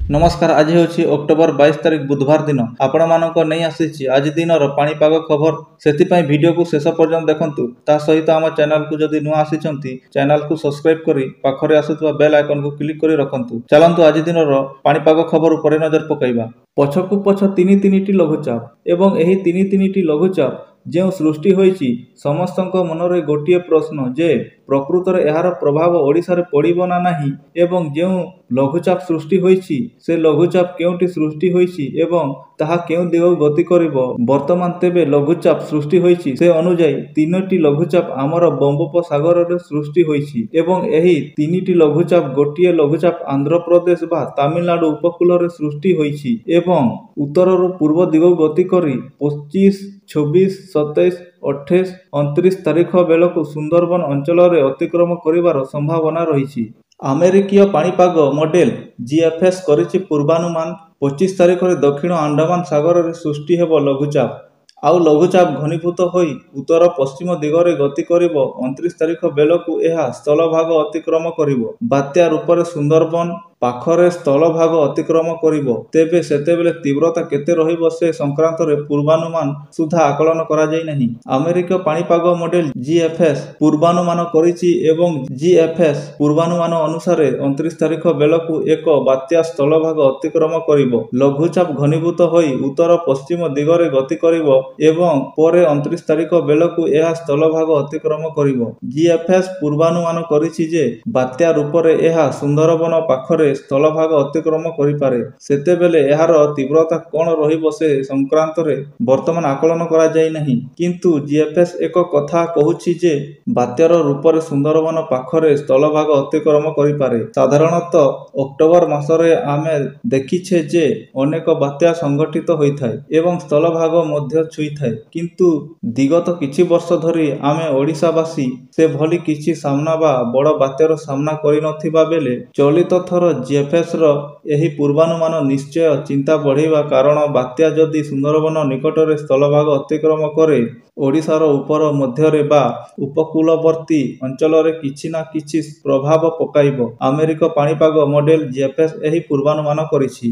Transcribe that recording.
नमस्कार। आज हूँ अक्टोबर 22 तारिख बुधवार दिन आपण मानक नहीं आसी आज दिन पाणीपाग खबर से वीडियो को शेष पर्यंत देखंतु। ता सहित आम चैनल को जदि नुआ आसी चैनल को सब्सक्राइब करी पाखरे आसुवा बेल आइकन को क्लिक करी रखंतु। चलंतु आज दिन पाणीपाग खबर उपर नजर पकाइबा। पछकु पछ तीन तीन लघुचाप एवं एही तीन तीन लघुचाप जो सृष्टि होईची समस्तक मनरे गोटे प्रश्न जे प्रकृत में यार प्रभाव ओडिशा रे पड़िबो ना नाही एवं जो लघुचाप सृष्टि होईची से लघुचाप केउटी सृष्टि होईची एवं ताहा केउ दिग गति करिवो वर्तमान तेबे लघुचाप सृष्टि होईची से अनुଯାयी तीनोटी लघुचाप आमर बंगोपसागर रे सृष्टि होईची एवं एही तीनिटी लघुचाप गोटिए लघुचाप आंध्र प्रदेश बा तमिलनाडु उपकूल रे सृष्टि होईची एवं उत्तर रु पूर्व दिग गति करी 25, 26, 27, 28, 29 तारीख बेलू सुंदरबन अंचल रे अतिक्रम करिवार संभावना रही। अमेरिकीय पाणीपाग मॉडेल जीएफएस करिछि पूर्वानुमान 25 तारीख रे दक्षिण अंडमान सागर रे सृष्टि हेबो लघुचाप आउ लघुचाप घनीभूत होई उत्तर पश्चिम दिगरे गति करिवो 29 तारीख बेलू यह स्थलभाग अतिक्रम करिवो बात्या रूप में सुंदरबन पाखरे स्थलभाग अतिक्रम करिवो तेबे सेतेबेले तीव्रता केते रहिबो से संक्रांत रे पूर्वानुमान सुधा आकलन करा जाय नहीं। अमेरिका पाणीपाग मॉडेल जीएफएस पूर्वानुमान करिछि एवं जीएफएस पूर्वानुमान अनुसार 29 तारीख बेलू एक बात्या स्थलभाग अतिक्रम करिवो लघुचाप घनीभूत होई उत्तर पश्चिम दिगरे गति करिवो एवं परे 29 तारीख बेलू यह स्थलभाग अतिक्रम करिवो। जीएफएस पूर्वानुमान करिछि जे बात्या रूप में यह सुंदरबन पाखरे स्थलभाग अतिक्रम करिपारे सेतेबेले यार तीव्रता कौन रहिबो से संक्रांत रे वर्तमान आकलन करा जाय नहीं किंतु जीएफएस एक कथा कहूछि जे बात्यार रूप में सुंदरबन पाखरे स्थलभाग अतिक्रम करिपारे। साधारणतः अक्टोबर मासरे आमे देखिछे जे अनेक बात्या संगठित होइथाय एवं स्थलभाग मध्य छुईथाय किंतु दिगत किछि वर्ष धरी आमे ओडिशावासी से भली किछि सामना बा बड़ बात्यार सामना करि नथिबा बेले चलित थर जीएफएस रो एही पूर्वानुमान निश्चय चिंता बढ़ेबा कारण बात्या जदि सुंदरबन निकट रे स्थलभाग अतिक्रम करे ओडिशार उपर मध्य रे बा उपकूलवर्ती अंचल रे किछि ना किछि प्रभाव पकाइबो। अमेरिका पाणीपाग मॉडेल जीएफएस एही पूर्वानुमान करिछि।